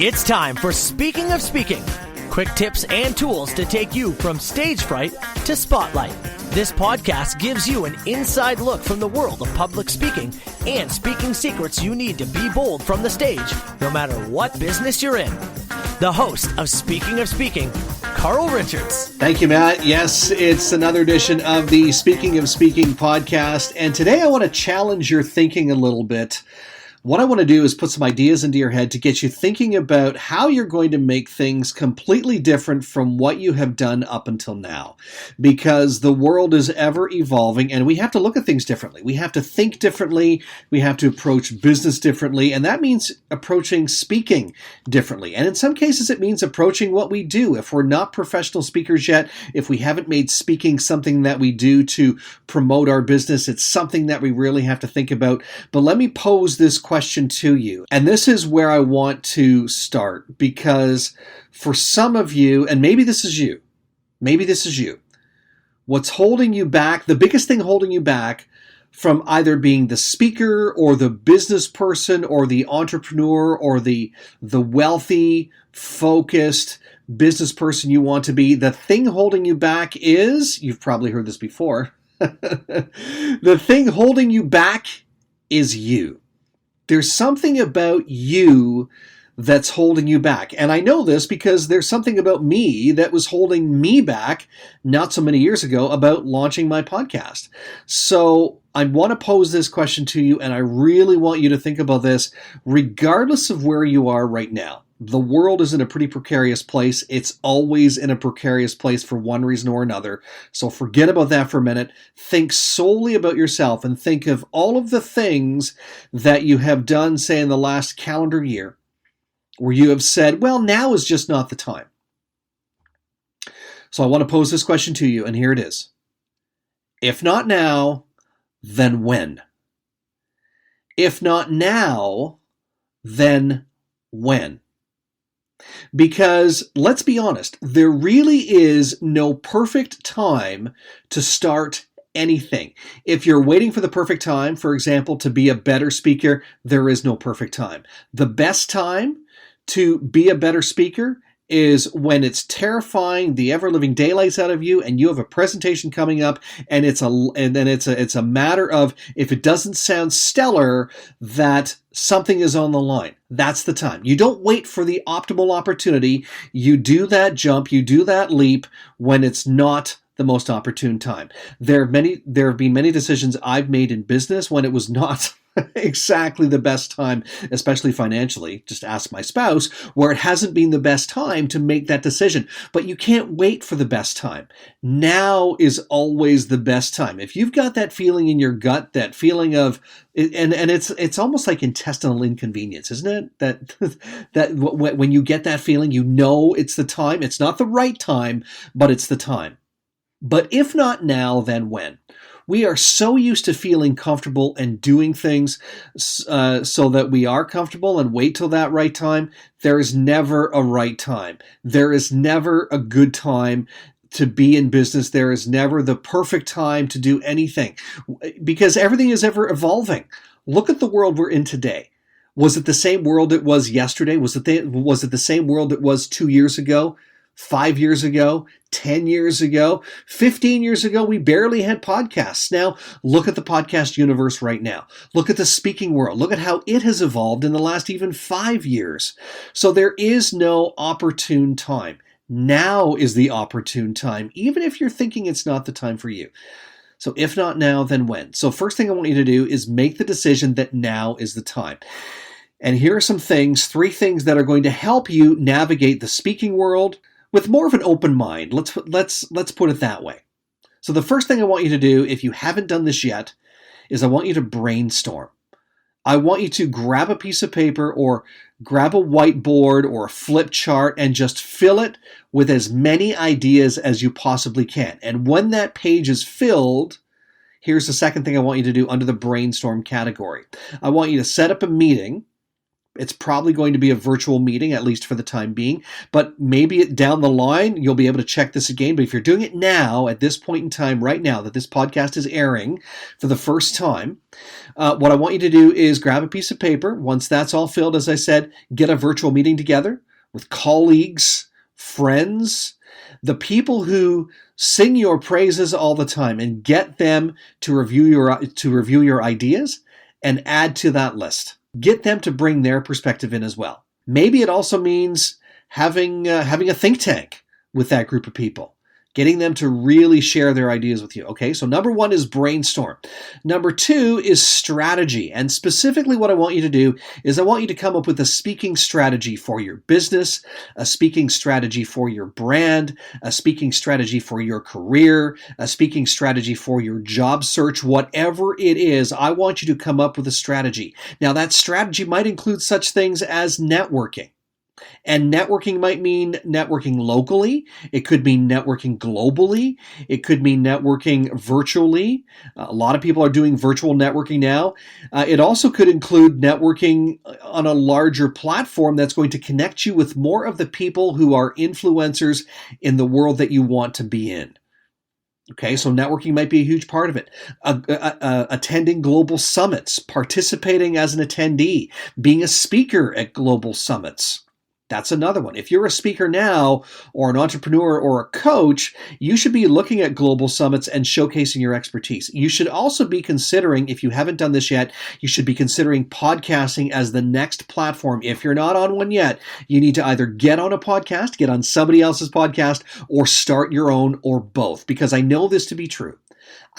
It's time for Speaking of Speaking. Quick tips and tools to take you from stage fright to spotlight. This podcast gives you an inside look from the world of public speaking and speaking secrets you need to be bold from the stage, no matter what business you're in. The host of Speaking of Speaking, Carl Richards. Thank you, Matt. Yes, it's another edition of the Speaking of Speaking podcast, and today I want to challenge your thinking a little bit. What I want to do is put some ideas into your head to get you thinking about how you're going to make things completely different from what you have done up until now. Because the world is ever evolving and we have to look at things differently. We have to think differently. We have to approach business differently. And that means approaching speaking differently. And in some cases, it means approaching what we do. If we're not professional speakers yet, if we haven't made speaking something that we do to promote our business, it's something that we really have to think about. But let me pose this question to you. And this is where I want to start, because for some of you, and maybe this is you, what's holding you back, the biggest thing holding you back from either being the speaker or the business person or the entrepreneur or the wealthy, focused business person you want to be, the thing holding you back is, you've probably heard this before, the thing holding you back is you. There's something about you that's holding you back. And I know this because there's something about me that was holding me back not so many years ago about launching my podcast. So I want to pose this question to you, and I really want you to think about this regardless of where you are right now. The world is in a pretty precarious place. It's always in a precarious place for one reason or another. So forget about that for a minute. Think solely about yourself and think of all of the things that you have done, say, in the last calendar year, where you have said, well, now is just not the time. So I want to pose this question to you, and here it is. If not now, then when? If not now, then when? Because let's be honest, there really is no perfect time to start anything. If you're waiting for the perfect time, for example, to be a better speaker, there is no perfect time. The best time to be a better speaker is when it's terrifying the ever-living daylights out of you and you have a presentation coming up and it's a matter of, if it doesn't sound stellar, that something is on the line. That's the time. You don't wait for the optimal opportunity. You do that jump, you do that leap when it's not the most opportune time. There have been many decisions I've made in business when it was not exactly the best time, especially financially. Just ask my spouse, where it hasn't been the best time to make that decision. But you can't wait for the best time. Now is always the best time. If you've got that feeling in your gut, that feeling of, and it's almost like intestinal inconvenience, isn't it? That when you get that feeling, you know it's the time. It's not the right time, but it's the time. But if not now, then when? We are so used to feeling comfortable and doing things so that we are comfortable and wait till that right time. There is never a right time. There is never a good time to be in business. There is never the perfect time to do anything, because everything is ever evolving. Look at the world we're in today. Was it the same world it was yesterday? Was it the same world it was 2 years ago? 5 years ago, 10 years ago, 15 years ago, we barely had podcasts. Now, look at the podcast universe right now. Look at the speaking world. Look at how it has evolved in the last even 5 years. So there is no opportune time. Now is the opportune time, even if you're thinking it's not the time for you. So if not now, then when? So first thing I want you to do is make the decision that now is the time. And here are some things, 3 things that are going to help you navigate the speaking world with more of an open mind. Let's put it that way. So the first thing I want you to do, if you haven't done this yet, is I want you to brainstorm. I want you to grab a piece of paper or grab a whiteboard or a flip chart and just fill it with as many ideas as you possibly can. And when that page is filled, here's the second thing I want you to do under the brainstorm category. I want you to set up a meeting It's probably going to be a virtual meeting, at least for the time being, but maybe down the line, you'll be able to check this again. But if you're doing it now, at this point in time, right now, that this podcast is airing for the first time, what I want you to do is grab a piece of paper. Once that's all filled, as I said, get a virtual meeting together with colleagues, friends, the people who sing your praises all the time, and get them to review your ideas and add to that list. Get them to bring their perspective in as well. Maybe it also means having a think tank with that group of people, getting them to really share their ideas with you. Okay, so number 1 is brainstorm. Number 2 is strategy. And specifically what I want you to do is I want you to come up with a speaking strategy for your business, a speaking strategy for your brand, a speaking strategy for your career, a speaking strategy for your job search, whatever it is. I want you to come up with a strategy. Now that strategy might include such things as networking. And networking might mean networking locally. It could mean networking globally. It could mean networking virtually. A lot of people are doing virtual networking now. It also could include networking on a larger platform that's going to connect you with more of the people who are influencers in the world that you want to be in. Okay, so networking might be a huge part of it. Attending global summits, participating as an attendee, being a speaker at global summits. That's another one. If you're a speaker now, or an entrepreneur or a coach, you should be looking at global summits and showcasing your expertise. You should also be considering, if you haven't done this yet, you should be considering podcasting as the next platform. If you're not on one yet, you need to either get on a podcast, get on somebody else's podcast, or start your own, or both, because I know this to be true.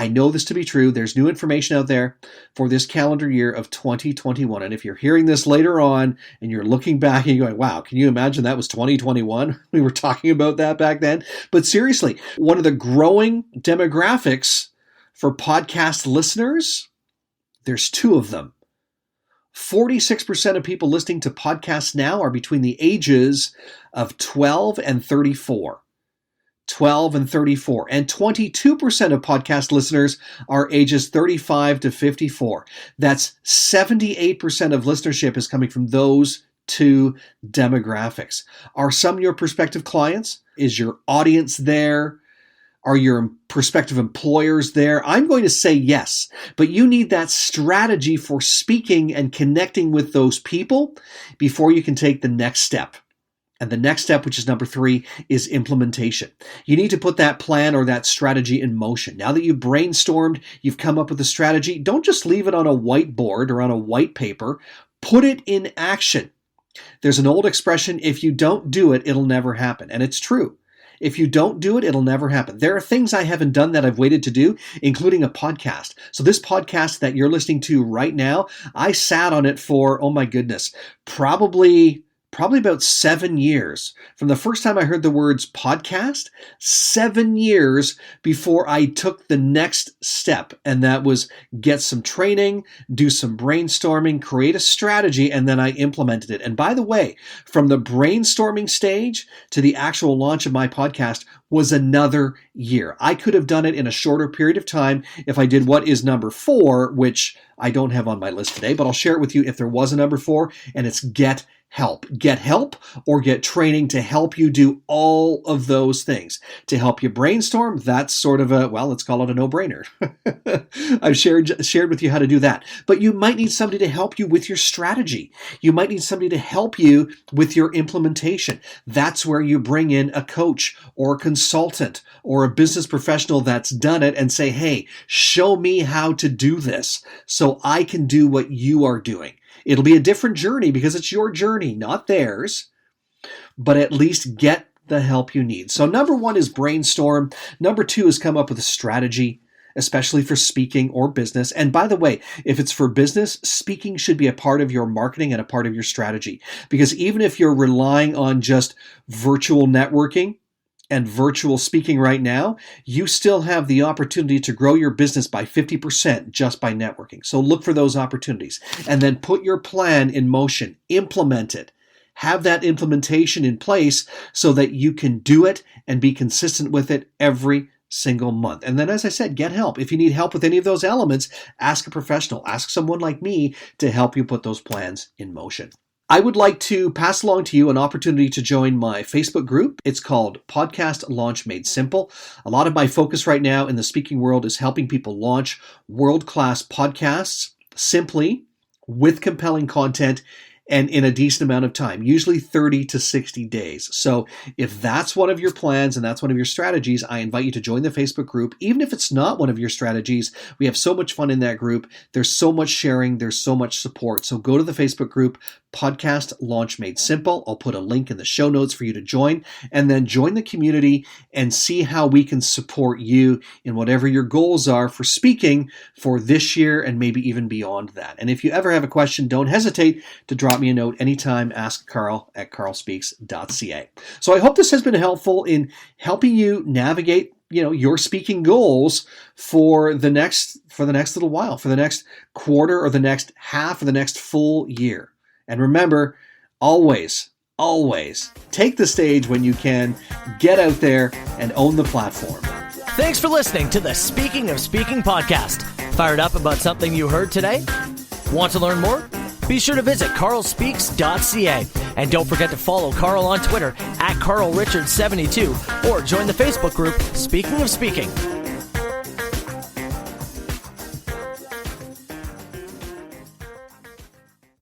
There's new information out there for this calendar year of 2021. And if you're hearing this later on and you're looking back and you're going, wow, can you imagine that was 2021? We were talking about that back then. But seriously, one of the growing demographics for podcast listeners, there's 2 of them. 46% of people listening to podcasts now are between the ages of 12 and 34. 12 and 34. And 22% of podcast listeners are ages 35 to 54. That's 78% of listenership is coming from those 2 demographics. Are some your prospective clients? Is your audience there? Are your prospective employers there? I'm going to say yes, but you need that strategy for speaking and connecting with those people before you can take the next step. And the next step, which is number 3, is implementation. You need to put that plan or that strategy in motion. Now that you've brainstormed, you've come up with a strategy, don't just leave it on a whiteboard or on a white paper. Put it in action. There's an old expression, if you don't do it, it'll never happen. And it's true. If you don't do it, it'll never happen. There are things I haven't done that I've waited to do, including a podcast. So this podcast that you're listening to right now, I sat on it for, oh my goodness, probably about 7 years. From the first time I heard the words podcast, 7 years before I took the next step. And that was get some training, do some brainstorming, create a strategy, and then I implemented it. And by the way, from the brainstorming stage to the actual launch of my podcast was another year. I could have done it in a shorter period of time if I did what is number 4, which I don't have on my list today, but I'll share it with you if there was a number 4, and it's get help. Get help or get training to help you do all of those things. To help you brainstorm, that's sort of let's call it a no-brainer. I've shared with you how to do that. But you might need somebody to help you with your strategy. You might need somebody to help you with your implementation. That's where you bring in a coach or a consultant or a business professional that's done it and say, hey, show me how to do this so I can do what you are doing. It'll be a different journey because it's your journey, not theirs, but at least get the help you need. So number 1 is brainstorm. Number 2 is come up with a strategy, especially for speaking or business. And by the way, if it's for business, speaking should be a part of your marketing and a part of your strategy. Because even if you're relying on just virtual networking and virtual speaking right now, you still have the opportunity to grow your business by 50% just by networking. So look for those opportunities and then put your plan in motion, implement it. Have that implementation in place so that you can do it and be consistent with it every single month. And then, as I said, get help. If you need help with any of those elements, ask a professional. Ask someone like me to help you put those plans in motion. I would like to pass along to you an opportunity to join my Facebook group. It's called Podcast Launch Made Simple. A lot of my focus right now in the speaking world is helping people launch world-class podcasts simply, with compelling content, and in a decent amount of time, usually 30 to 60 days. So if that's one of your plans and that's one of your strategies, I invite you to join the Facebook group. Even if it's not one of your strategies, we have so much fun in that group. There's so much sharing. There's so much support. So go to the Facebook group, Podcast Launch Made Simple. I'll put a link in the show notes for you to join, and then join the community and see how we can support you in whatever your goals are for speaking for this year and maybe even beyond that. And if you ever have a question, don't hesitate to drop me a note anytime. Ask Carl at carlspeaks.ca. So I hope this has been helpful in helping you navigate your speaking goals for the next little while, for the next quarter or the next half or the next full year. And remember, always take the stage when you can. Get out there and own the platform. Thanks for listening to the Speaking of Speaking podcast. Fired up about something you heard today? Want to learn more? Be sure to visit carlspeaks.ca. And don't forget to follow Carl on Twitter at CarlRichard72 or join the Facebook group Speaking of Speaking.